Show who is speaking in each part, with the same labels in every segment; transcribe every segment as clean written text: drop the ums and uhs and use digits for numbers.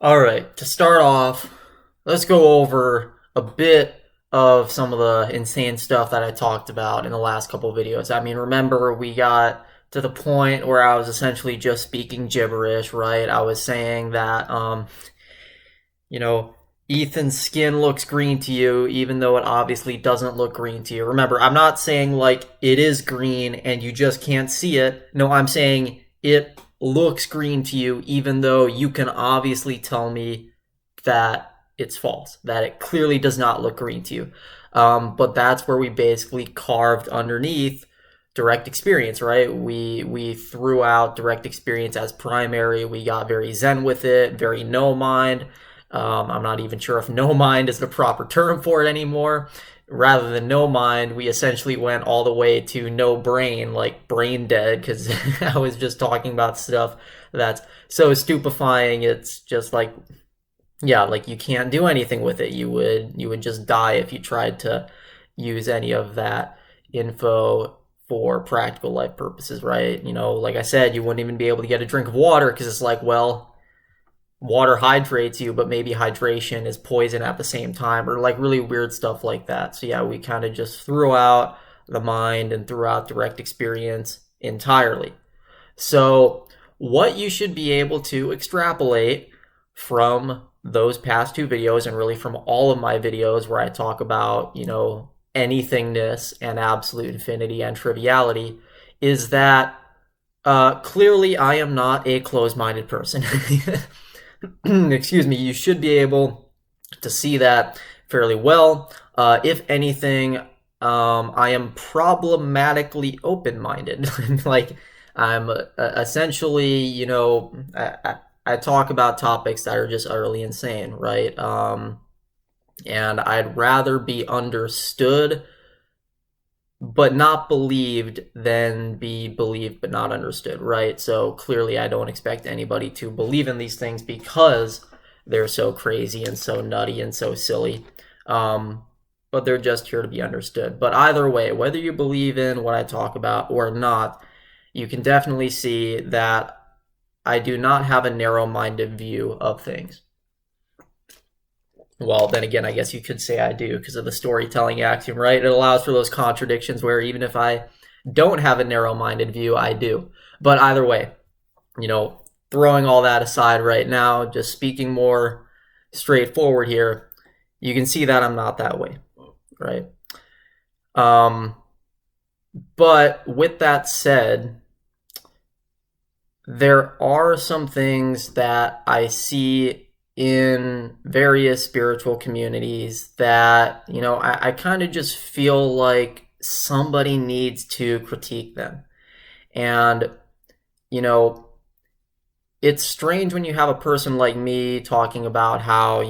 Speaker 1: All right, to start off, let's go over a bit of some of the insane stuff that I talked about in the last couple of videos. I mean, remember, we got to the point where I was essentially just speaking gibberish, right? I was saying that, you know, Ethan's skin looks green to you, even though it obviously doesn't look green to you. Remember, I'm not saying like it is green and you just can't see it. No, I'm saying it looks green to you, even though you can obviously tell me that it's false, that it clearly does not look green to you. But that's where we basically carved underneath direct experience, right? We threw out direct experience as primary. We got very zen with it, very no mind. I'm not even sure if no mind is the proper term for it anymore. Rather than no mind, we essentially went all the way to no brain, like brain dead, because I was just talking about stuff that's so stupefying. It's just like, yeah, like you can't do anything with it. You would just die if you tried to use any of that info for practical life purposes, right? Like I said, you wouldn't even be able to get a drink of water because it's like, well, water hydrates you, but maybe hydration is poison at the same time, or like really weird stuff like that. So yeah, we kind of just threw out the mind and threw out direct experience entirely. So what you should be able to extrapolate from those past two videos, and really from all of my videos where I talk about, anythingness and absolute infinity and triviality, is that clearly I am not a closed-minded person. Excuse me. You should be able to see that fairly well. If anything, I am problematically open-minded. Like, I'm essentially, I talk about topics that are just utterly insane, right? And I'd rather be understood but not believed than be believed but not understood, right? So clearly, I don't expect anybody to believe in these things because they're so crazy and so nutty and so silly. But they're just here to be understood. But either way, whether you believe in what I talk about or not, you can definitely see that I do not have a narrow minded view of things. Well, then again, I guess you could say I do because of the storytelling axiom, right? It allows for those contradictions where even if I don't have a narrow minded view, I do. But either way, throwing all that aside right now, just speaking more straightforward here, you can see that I'm not that way, right? Um, but with that said, there are some things that I see in various spiritual communities that, I kind of just feel like somebody needs to critique them. And, you know, it's strange when you have a person like me talking about how,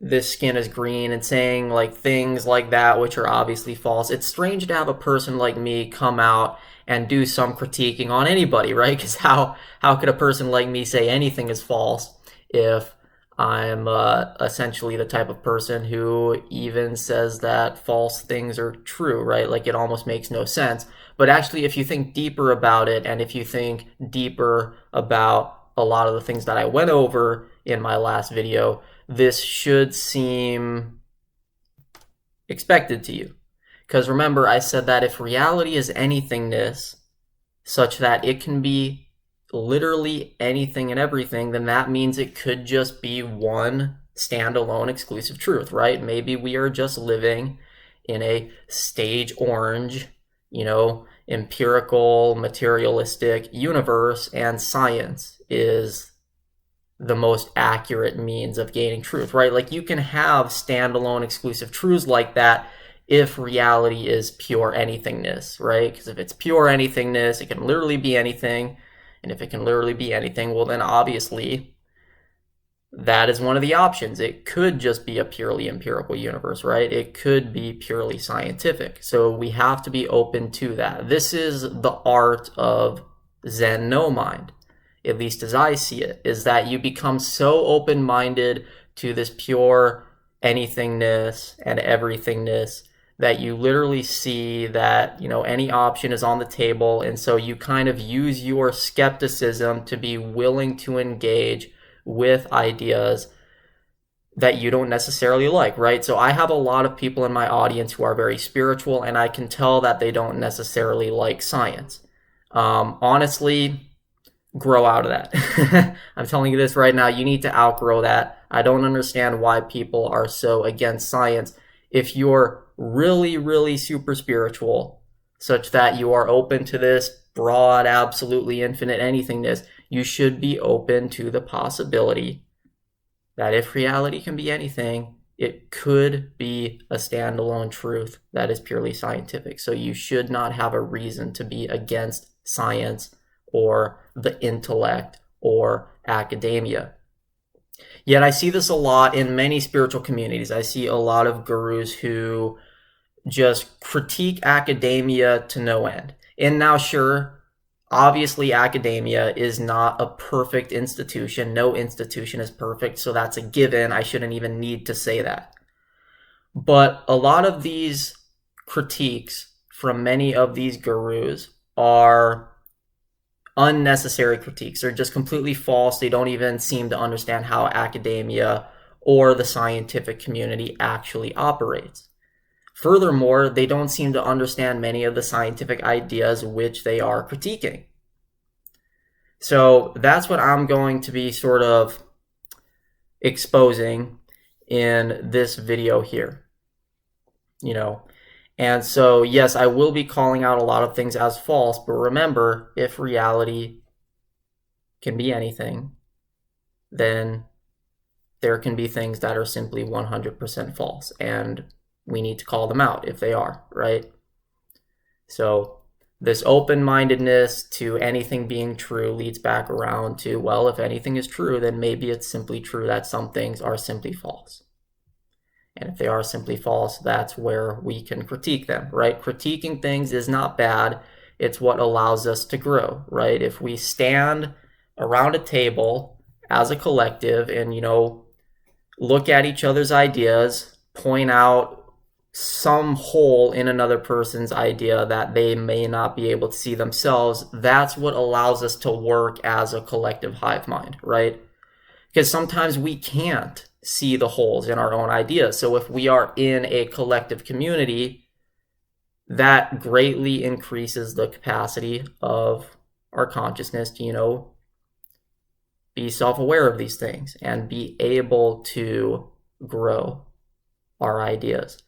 Speaker 1: this skin is green and saying like things like that, which are obviously false. It's strange to have a person like me come out and do some critiquing on anybody, right? Because how could a person like me say anything is false if I'm essentially the type of person who even says that false things are true, right? Like it almost makes no sense. But actually, if you think deeper about it, and if you think deeper about a lot of the things that I went over in my last video, this should seem expected to you. Because remember, I said that if reality is anythingness, such that it can be literally anything and everything, then that means it could just be one standalone exclusive truth, right? Maybe we are just living in a stage orange, empirical, materialistic universe, and science is the most accurate means of gaining truth, right? Like you can have standalone exclusive truths like that if reality is pure anythingness, right? Because if it's pure anythingness, it can literally be anything. And if it can literally be anything, well, then obviously that is one of the options. It could just be a purely empirical universe, right? It could be purely scientific. So we have to be open to that. This is the art of Zen no mind, at least as I see it, is that you become so open-minded to this pure anythingness and everythingness that you literally see that, any option is on the table. And so you kind of use your skepticism to be willing to engage with ideas that you don't necessarily like, right? So I have a lot of people in my audience who are very spiritual, and I can tell that they don't necessarily like science. Honestly, grow out of that. I'm telling you this right now, you need to outgrow that. I don't understand why people are so against science. If you're really, really super spiritual, such that you are open to this broad, absolutely infinite anythingness, you should be open to the possibility that if reality can be anything, it could be a standalone truth that is purely scientific. So you should not have a reason to be against science or the intellect or academia. Yet I see this a lot in many spiritual communities. I see a lot of gurus who just critique academia to no end. And now, sure, obviously academia is not a perfect institution. No institution is perfect, so that's a given. I shouldn't even need to say that. But a lot of these critiques from many of these gurus are unnecessary critiques. They're just completely false. They don't even seem to understand how academia or the scientific community actually operates. Furthermore, they don't seem to understand many of the scientific ideas which they are critiquing. So that's what I'm going to be sort of exposing in this video here. And so, yes, I will be calling out a lot of things as false, but remember, if reality can be anything, then there can be things that are simply 100% false, and we need to call them out if they are, right? So this open-mindedness to anything being true leads back around to, well, if anything is true, then maybe it's simply true that some things are simply false. And if they are simply false, that's where we can critique them, right? Critiquing things is not bad. It's what allows us to grow, right? If we stand around a table as a collective and, look at each other's ideas, point out some hole in another person's idea that they may not be able to see themselves, that's what allows us to work as a collective hive mind, right? Because sometimes we can't see the holes in our own ideas. So if we are in a collective community, that greatly increases the capacity of our consciousness to, be self-aware of these things and be able to grow our ideas.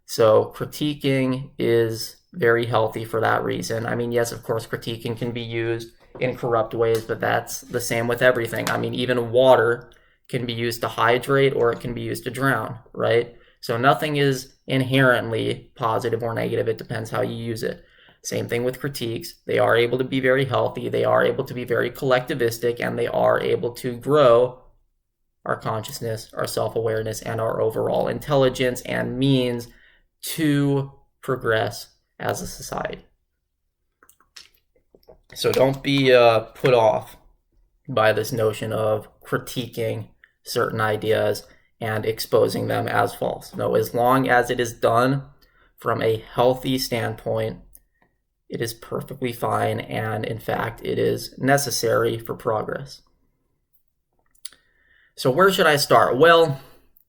Speaker 1: So critiquing is very healthy for that reason. I mean, yes, of course, critiquing can be used in corrupt ways, but that's the same with everything. I mean, even water can be used to hydrate or it can be used to drown, right? So nothing is inherently positive or negative. It depends how you use it. Same thing with critiques. They are able to be very healthy. They are able to be very collectivistic, and they are able to grow our consciousness, our self-awareness, and our overall intelligence and means to progress as a society. So don't be put off by this notion of critiquing certain ideas and exposing them as false. No, as long as it is done from a healthy standpoint, it is perfectly fine, and in fact, it is necessary for progress. So where should I start? Well,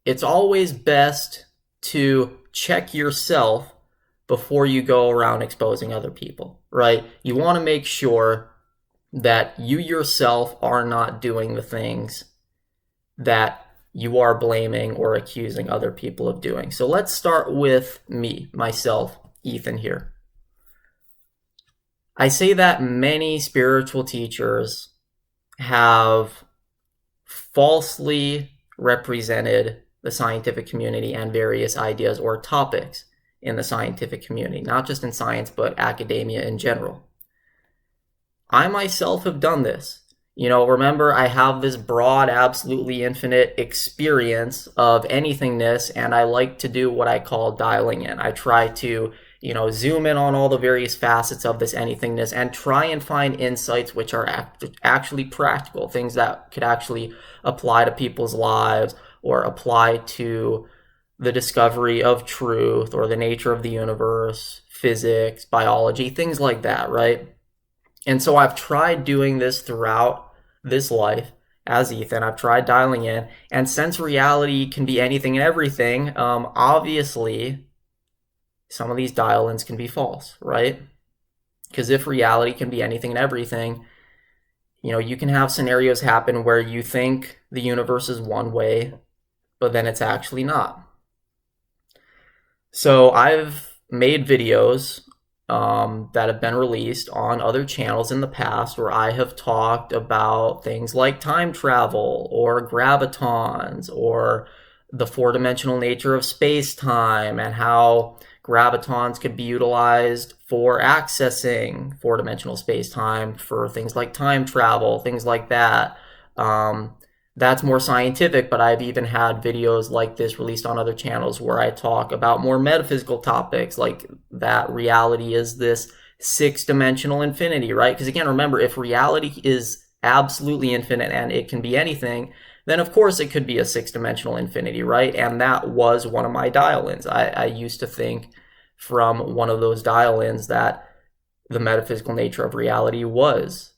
Speaker 1: it's always best to check yourself before you go around exposing other people, right? You want to make sure that you yourself are not doing the things that you are blaming or accusing other people of doing. So let's start with me, myself, Ethan here. I say that many spiritual teachers have falsely represented the scientific community and various ideas or topics in the scientific community, not just in science, but academia in general. I myself have done this. Remember, I have this broad, absolutely infinite experience of anythingness, and I like to do what I call dialing in. I try to, zoom in on all the various facets of this anythingness and try and find insights which are actually practical, things that could actually apply to people's lives or apply to the discovery of truth or the nature of the universe, physics, biology, things like that, right? And so I've tried doing this throughout this life, as Ethan. I've tried dialing in, and since reality can be anything and everything, obviously some of these dial-ins can be false, right? Because if reality can be anything and everything, you know, you can have scenarios happen where you think the universe is one way, but then it's actually not. So I've made videos that have been released on other channels in the past where I have talked about things like time travel or gravitons or the four-dimensional nature of space-time and how gravitons could be utilized for accessing four-dimensional space-time for things like time travel, things like that. That's more scientific, but I've even had videos like this released on other channels where I talk about more metaphysical topics, like that reality is this six-dimensional infinity, right? Because again, remember, if reality is absolutely infinite and it can be anything, then of course it could be a six-dimensional infinity, right? And that was one of my dial-ins. I used to think from one of those dial-ins that the metaphysical nature of reality was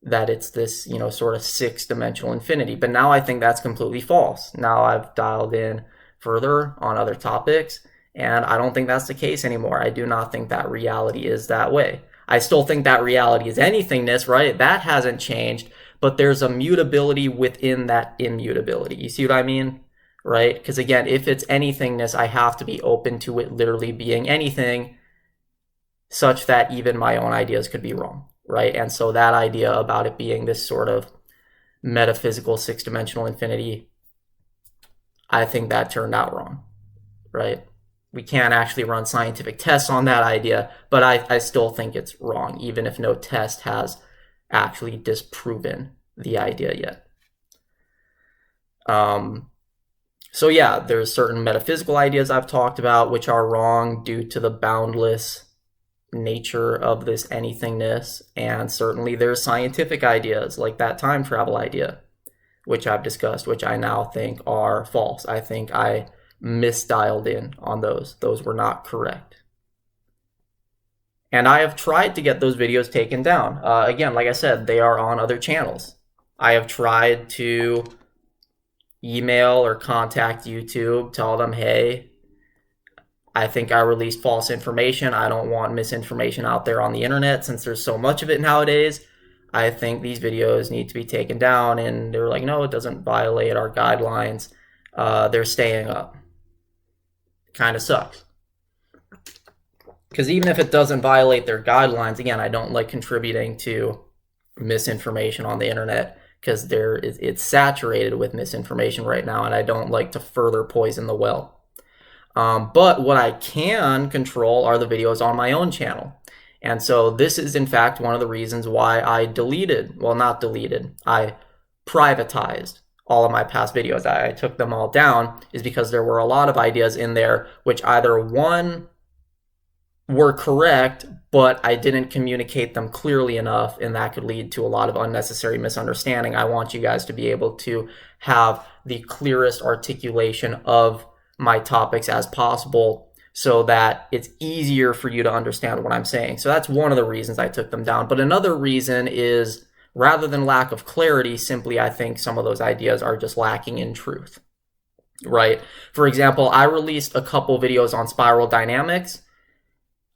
Speaker 1: that it's this, you know, sort of six-dimensional infinity. But now I think that's completely false. Now I've dialed in further on other topics, and I don't think that's the case anymore. I do not think that reality is that way. I still think that reality is anythingness, right? That hasn't changed, but there's a mutability within that immutability. You see what I mean? Right? Because again, if it's anythingness, I have to be open to it literally being anything, such that even my own ideas could be wrong. Right? And so that idea about it being this sort of metaphysical six-dimensional infinity, I think that turned out wrong, right? We can't actually run scientific tests on that idea, but I still think it's wrong, even if no test has actually disproven the idea yet. So yeah, there's certain metaphysical ideas I've talked about which are wrong due to the boundless nature of this anythingness, and certainly there's scientific ideas like that time travel idea, which I've discussed, which I now think are false. I think I misdialed in on those. Those were not correct. And I have tried to get those videos taken down. Again, like I said, they are on other channels. I have tried to email or contact YouTube, tell them, hey, I think I released false information. I don't want misinformation out there on the internet since there's so much of it nowadays. I think these videos need to be taken down. And they were like, no, it doesn't violate our guidelines. They're staying up. Kind of sucks. Because even if it doesn't violate their guidelines, again, I don't like contributing to misinformation on the internet because it's saturated with misinformation right now, and I don't like to further poison the well. But what I can control are the videos on my own channel. And so this is in fact one of the reasons why I I privatized all of my past videos. I took them all down is because there were a lot of ideas in there which either one were correct, but I didn't communicate them clearly enough, and that could lead to a lot of unnecessary misunderstanding. I want you guys to be able to have the clearest articulation of my topics as possible so that it's easier for you to understand what I'm saying. So that's one of the reasons I took them down. But another reason is, rather than lack of clarity, simply I think some of those ideas are just lacking in truth, right? For example, I released a couple videos on spiral dynamics.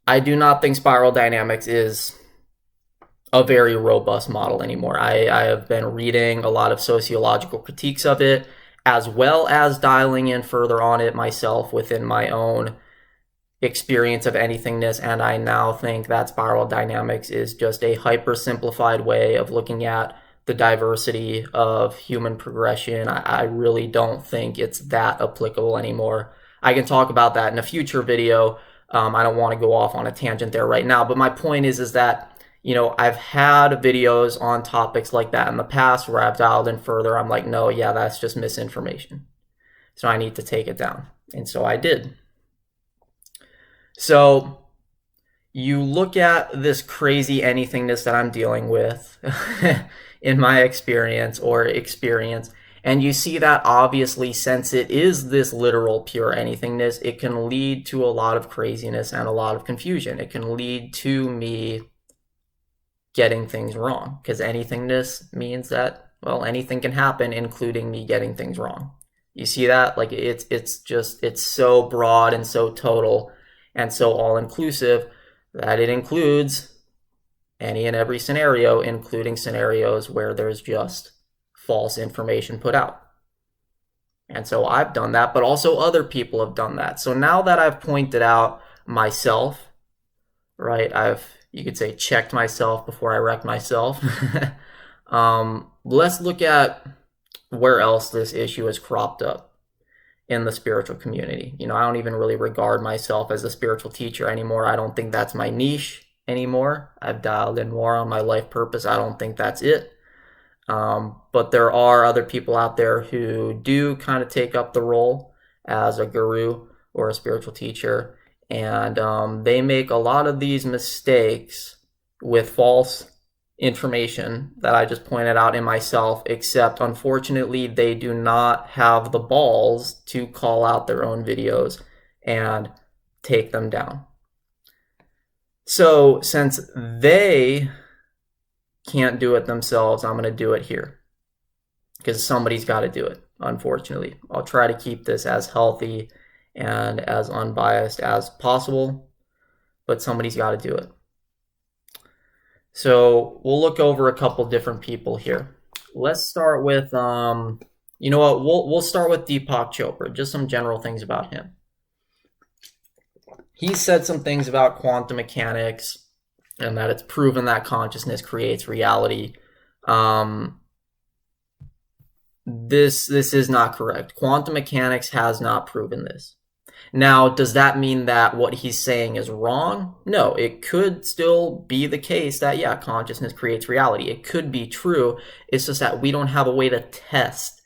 Speaker 1: I do not think spiral dynamics is a very robust model anymore. I have been reading a lot of sociological critiques of it, as well as dialing in further on it myself within my own experience of anythingness, and I now think that spiral dynamics is just a hyper-simplified way of looking at the diversity of human progression. I really don't think it's that applicable anymore. I can talk about that in a future video. I don't want to go off on a tangent there right now, but my point is that, you know, I've had videos on topics like that in the past where I've dialed in further. I'm like, no, yeah, that's just misinformation. So I need to take it down. And so I did. So you look at this crazy anythingness that I'm dealing with in my experience, and you see that obviously, since it is this literal pure anythingness, it can lead to a lot of craziness and a lot of confusion. It can lead to me getting things wrong, because anythingness means that, Well, anything can happen, including me getting things wrong. You see that? Like it's so broad and so total and so all inclusive that it includes any and every scenario, including scenarios where there's just false information put out. And so I've done that, but also other people have done that. So now that I've pointed out myself, right, you could say, checked myself before I wrecked myself. Let's look at where else this issue has cropped up in the spiritual community. I don't even really regard myself as a spiritual teacher anymore. I don't think that's my niche anymore. I've dialed in more on my life purpose. I don't think that's it. But there are other people out there who do kind of take up the role as a guru or a spiritual teacher, and they make a lot of these mistakes with false information that I just pointed out in myself, except unfortunately they do not have the balls to call out their own videos and take them down. So since they can't do it themselves, I'm going to do it here because somebody's got to do it, unfortunately. I'll try to keep this as healthy and as unbiased as possible, but somebody's got to do it. So we'll look over a couple different people here. Let's start with, you know what, we'll start with Deepak Chopra, just some general things about him. He said some things about quantum mechanics and that it's proven that consciousness creates reality. This is not correct. Quantum mechanics has not proven this. Now, does that mean that what he's saying is wrong? No, it could still be the case that, yeah, consciousness creates reality. It could be true. It's just that we don't have a way to test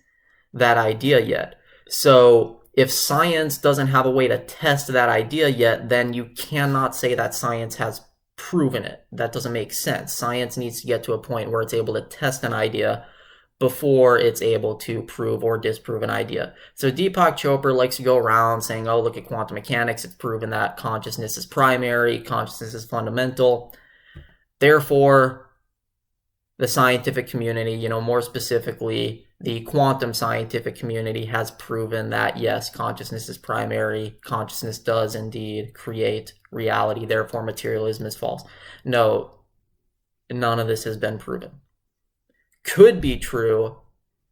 Speaker 1: that idea yet. So if science doesn't have a way to test that idea yet, then you cannot say that science has proven it. That doesn't make sense. Science needs to get to a point where it's able to test an idea before it's able to prove or disprove an idea. So Deepak Chopra likes to go around saying, oh, look at quantum mechanics. It's proven that consciousness is primary, consciousness is fundamental. Therefore, the scientific community, more specifically, the quantum scientific community has proven that, yes, consciousness is primary. Consciousness does indeed create reality. Therefore, materialism is false. No, none of this has been proven. Could be true,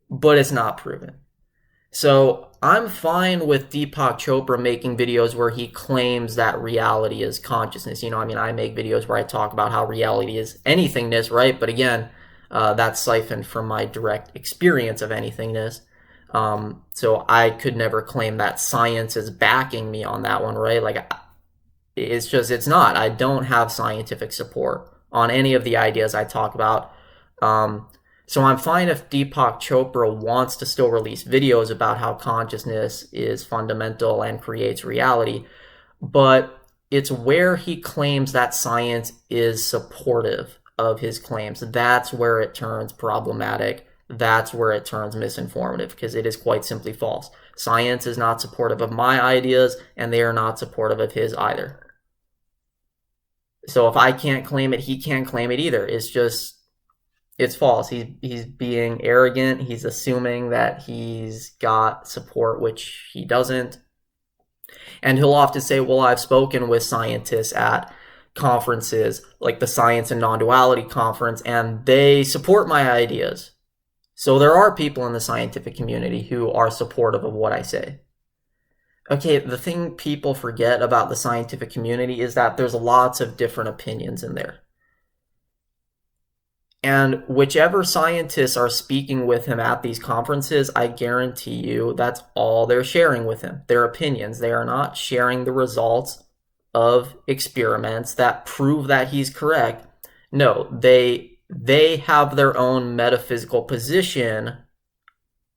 Speaker 1: but it's not proven. So I'm fine with Deepak Chopra making videos where he claims that reality is consciousness. I make videos where I talk about how reality is anythingness, right? But again, that's siphoned from my direct experience of anythingness. So I could never claim that science is backing me on that one, right? Like, it's not. I don't have scientific support on any of the ideas I talk about. So I'm fine if Deepak Chopra wants to still release videos about how consciousness is fundamental and creates reality, but it's where he claims that science is supportive of his claims. That's where it turns problematic. That's where it turns misinformative, because it is quite simply false. Science is not supportive of my ideas, and they are not supportive of his either. So if I can't claim it, he can't claim it either. It's false. He's being arrogant. He's assuming that he's got support, which he doesn't. And he'll often say, well, I've spoken with scientists at conferences like the Science and Non-Duality Conference, and they support my ideas. So there are people in the scientific community who are supportive of what I say. Okay, the thing people forget about the scientific community is that there's lots of different opinions in there. And whichever scientists are speaking with him at these conferences, I guarantee you that's all they're sharing with him, their opinions. They are not sharing the results of experiments that prove that he's correct. No, they have their own metaphysical position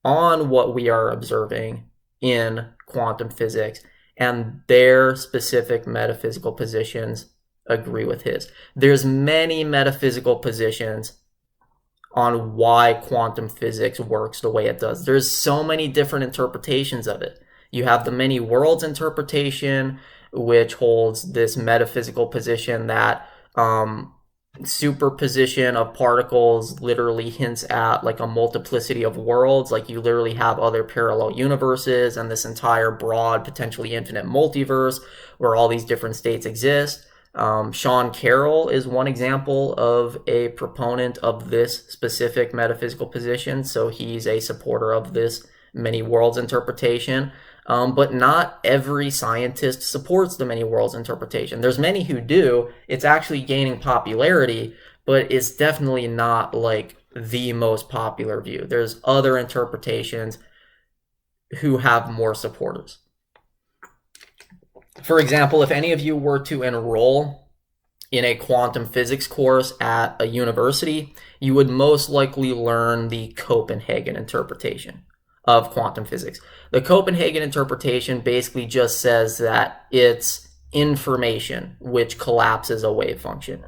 Speaker 1: on what we are observing in quantum physics, and their specific metaphysical positions agree with his. There's many metaphysical positions on why quantum physics works the way it does. There's so many different interpretations of it. You have the many worlds interpretation, which holds this metaphysical position that superposition of particles literally hints at like a multiplicity of worlds. Like you literally have other parallel universes and this entire broad, potentially infinite multiverse where all these different states exist. Sean Carroll is one example of a proponent of this specific metaphysical position. So he's a supporter of this many worlds interpretation. But not every scientist supports the many worlds interpretation. There's many who do. It's actually gaining popularity, but it's definitely not like the most popular view. There's other interpretations who have more supporters. For example, if any of you were to enroll in a quantum physics course at a university, you would most likely learn the Copenhagen interpretation of quantum physics. The Copenhagen interpretation basically just says that it's information which collapses a wave function.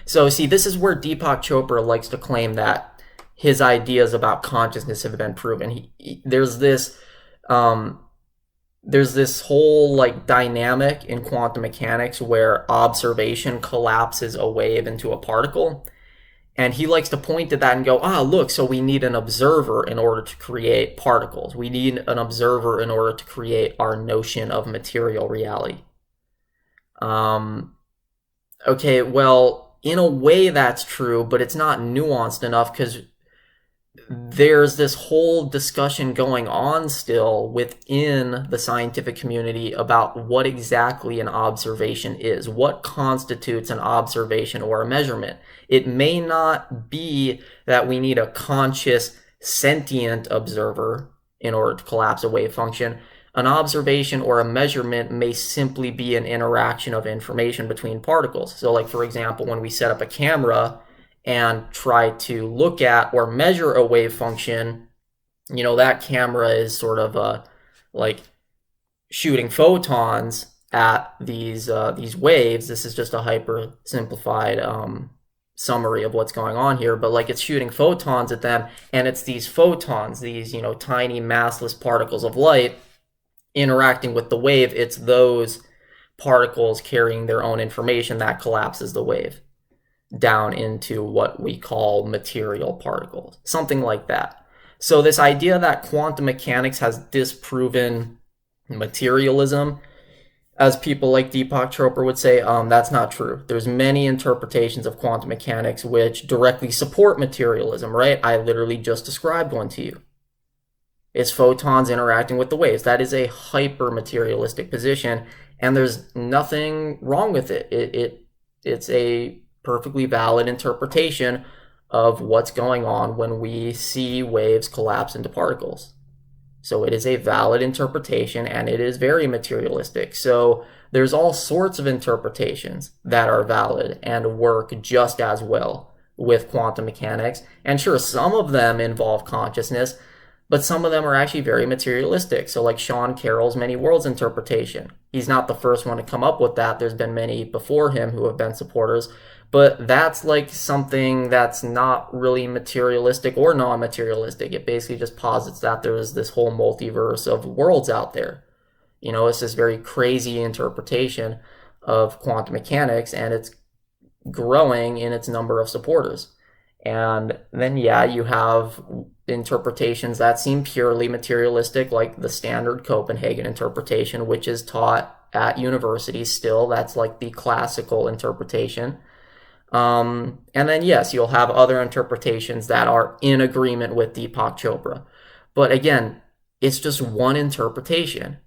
Speaker 1: So see, this is where Deepak Chopra likes to claim that his ideas about consciousness have been proven. There's this whole like dynamic in quantum mechanics where observation collapses a wave into a particle. And he likes to point to that and go, look, so we need an observer in order to create particles. We need an observer in order to create our notion of material reality. Okay, well, in a way that's true, but it's not nuanced enough because there's this whole discussion going on still within the scientific community about what exactly an observation is, what constitutes an observation or a measurement. It may not be that we need a conscious, sentient observer in order to collapse a wave function. An observation or a measurement may simply be an interaction of information between particles. So like, for example, when we set up a camera and try to look at or measure a wave function, you know, that camera is sort of like shooting photons at these waves. This is just a hyper simplified summary of what's going on here, but like it's shooting photons at them, and it's these photons, these, you know, tiny massless particles of light interacting with the wave. It's those particles carrying their own information that collapses the wave down into what we call material particles, something like that. So this idea that quantum mechanics has disproven materialism, as people like Deepak Chopra would say, that's not true. There's many interpretations of quantum mechanics which directly support materialism, right? I literally just described one to you. It's photons interacting with the waves. That is a hyper-materialistic position, and there's nothing wrong with it. It's a perfectly valid interpretation of what's going on when we see waves collapse into particles. So it is a valid interpretation, and it is very materialistic. So there's all sorts of interpretations that are valid and work just as well with quantum mechanics. And sure, some of them involve consciousness, but some of them are actually very materialistic. So like Sean Carroll's many worlds interpretation. He's not the first one to come up with that. There's been many before him who have been supporters. But that's like something that's not really materialistic or non-materialistic. It basically just posits that there's this whole multiverse of worlds out there. You know, it's this very crazy interpretation of quantum mechanics, and it's growing in its number of supporters. And then, yeah, you have interpretations that seem purely materialistic, like the standard Copenhagen interpretation, which is taught at universities still. That's like the classical interpretation. And then, yes, you'll have other interpretations that are in agreement with Deepak Chopra. But again, it's just one interpretation.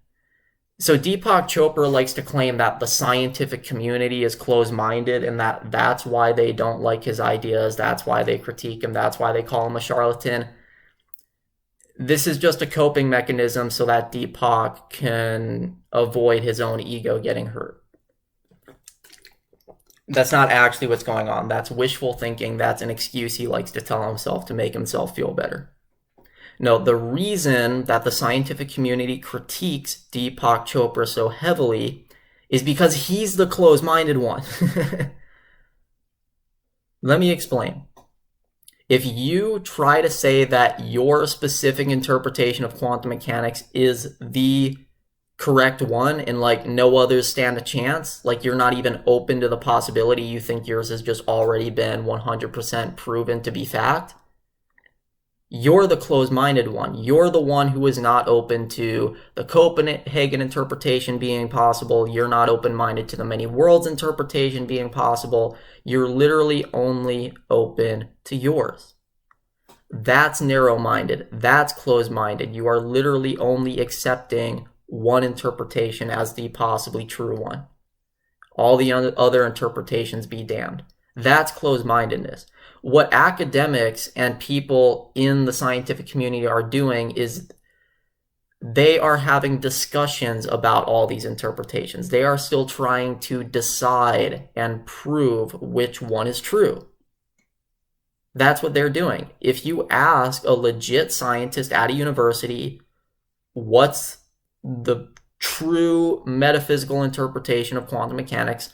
Speaker 1: So Deepak Chopra likes to claim that the scientific community is closed-minded and that's why they don't like his ideas, that's why they critique him, that's why they call him a charlatan. This is just a coping mechanism so that Deepak can avoid his own ego getting hurt. That's not actually what's going on. That's wishful thinking. That's an excuse he likes to tell himself to make himself feel better. No, the reason that the scientific community critiques Deepak Chopra so heavily is because he's the closed-minded one. Let me explain. If you try to say that your specific interpretation of quantum mechanics is the correct one and like no others stand a chance, like you're not even open to the possibility, you think yours has just already been 100% proven to be fact, you're the closed-minded one. You're the one who is not open to the Copenhagen interpretation being possible. You're not open-minded to the many worlds interpretation being possible. You're literally only open to yours. That's narrow-minded. That's closed-minded. You are literally only accepting one interpretation as the possibly true one. All the other interpretations be damned. That's closed-mindedness. What academics and people in the scientific community are doing is they are having discussions about all these interpretations. They are still trying to decide and prove which one is true. That's what they're doing. If you ask a legit scientist at a university, what's the true metaphysical interpretation of quantum mechanics,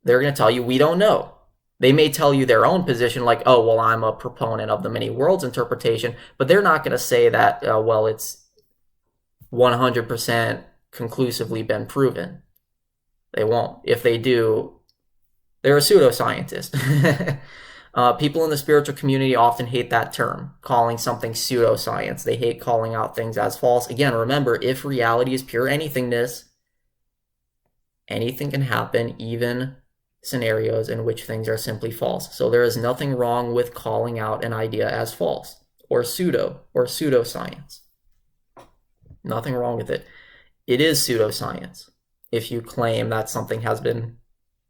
Speaker 1: they're going to tell you, we don't know. They may tell you their own position, like, oh, well, I'm a proponent of the many worlds interpretation, but they're not going to say that, well, it's 100% conclusively been proven. They won't. If they do, they're a pseudoscientist. People in the spiritual community often hate that term, calling something pseudoscience. They hate calling out things as false. Again, remember, if reality is pure anythingness, anything can happen, even scenarios in which things are simply false. So there is nothing wrong with calling out an idea as false or pseudoscience. Nothing wrong with it. It is pseudoscience if you claim that something has been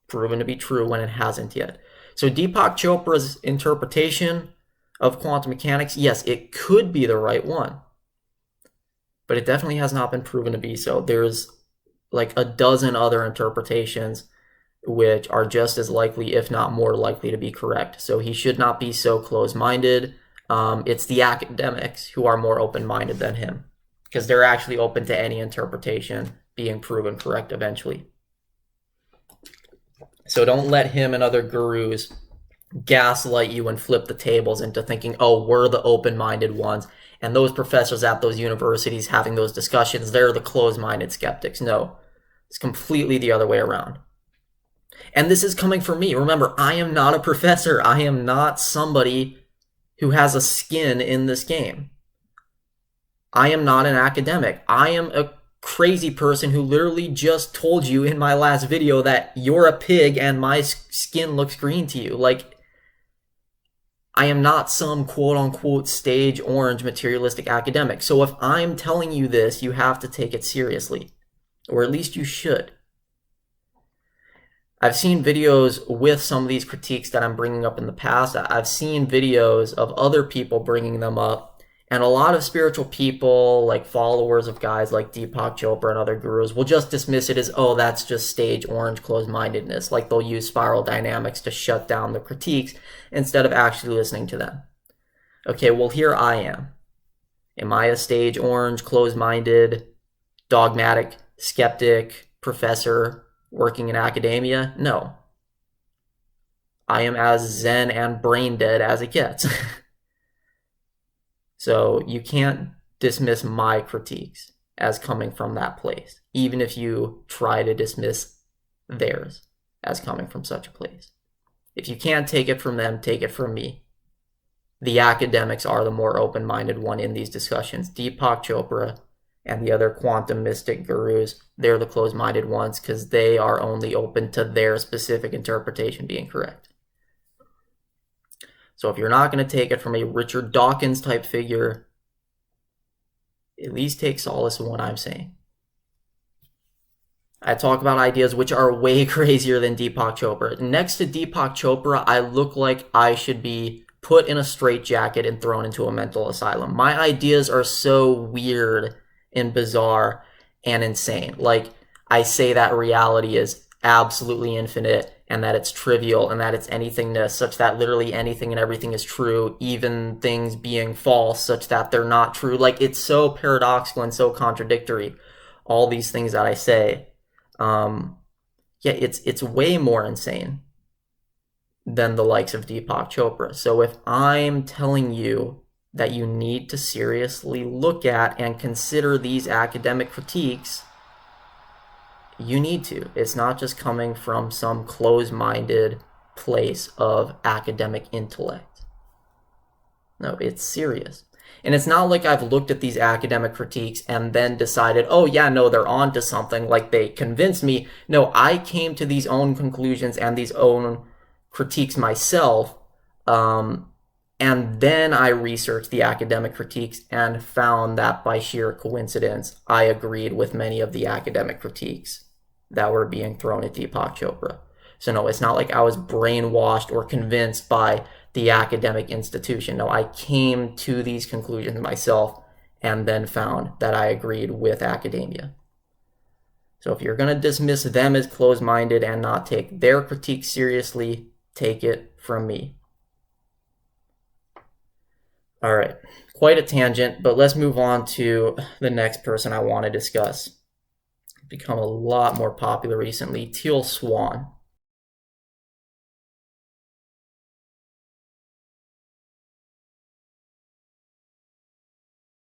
Speaker 1: proven to be true when it hasn't yet. So Deepak Chopra's interpretation of quantum mechanics, yes, it could be the right one, but it definitely has not been proven to be so. There's like a dozen other interpretations which are just as likely, if not more likely, to be correct. So he should not be so close-minded. It's the academics who are more open-minded than him, because they're actually open to any interpretation being proven correct eventually. So don't let him and other gurus gaslight you and flip the tables into thinking, oh, we're the open-minded ones, and those professors at those universities having those discussions, they're the closed-minded skeptics. No, it's completely the other way around. And this is coming from me. Remember, I am not a professor. I am not somebody who has a skin in this game. I am not an academic. I am a crazy person who literally just told you in my last video that you're a pig and my skin looks green to you. Like, I am not some quote-unquote stage orange materialistic academic. So if I'm telling you this, you have to take it seriously. Or at least you should. I've seen videos with some of these critiques that I'm bringing up in the past. I've seen videos of other people bringing them up. And a lot of spiritual people, like followers of guys like Deepak Chopra and other gurus, will just dismiss it as, oh, that's just stage orange closed-mindedness. Like they'll use spiral dynamics to shut down the critiques instead of actually listening to them. Okay, well, here I am. Am I a stage orange, closed-minded, dogmatic, skeptic, professor working in academia? No. I am as zen and brain dead as it gets. So you can't dismiss my critiques as coming from that place, even if you try to dismiss theirs as coming from such a place. If you can't take it from them, take it from me. The academics are the more open-minded one in these discussions. Deepak Chopra and the other quantum mystic gurus, they're the closed-minded ones because they are only open to their specific interpretation being correct. So if you're not going to take it from a Richard Dawkins type figure, at least take solace in what I'm saying. I talk about ideas which are way crazier than Deepak Chopra. Next to Deepak Chopra, I look like I should be put in a straitjacket and thrown into a mental asylum. My ideas are so weird and bizarre and insane. Like, I say that reality is absolutely infinite and that it's trivial and that it's anythingness, such that literally anything and everything is true, even things being false such that they're not true. Like, it's so paradoxical and so contradictory, all these things that I say. It's way more insane than the likes of Deepak Chopra. So if I'm telling you that you need to seriously look at and consider these academic critiques, you need to. It's not just coming from some closed-minded place of academic intellect. No, it's serious. And it's not like I've looked at these academic critiques and then decided, oh yeah, no, they're on to something, like they convinced me. No, I came to these own conclusions and these own critiques myself, and then I researched the academic critiques and found that by sheer coincidence, I agreed with many of the academic critiques that were being thrown at Deepak Chopra. So no, it's not like I was brainwashed or convinced by the academic institution. No, I came to these conclusions myself and then found that I agreed with academia. So if you're going to dismiss them as closed-minded and not take their critique seriously, take it from me. All right, quite a tangent, but let's move on to the next person I want to discuss. Become a lot more popular recently, Teal Swan.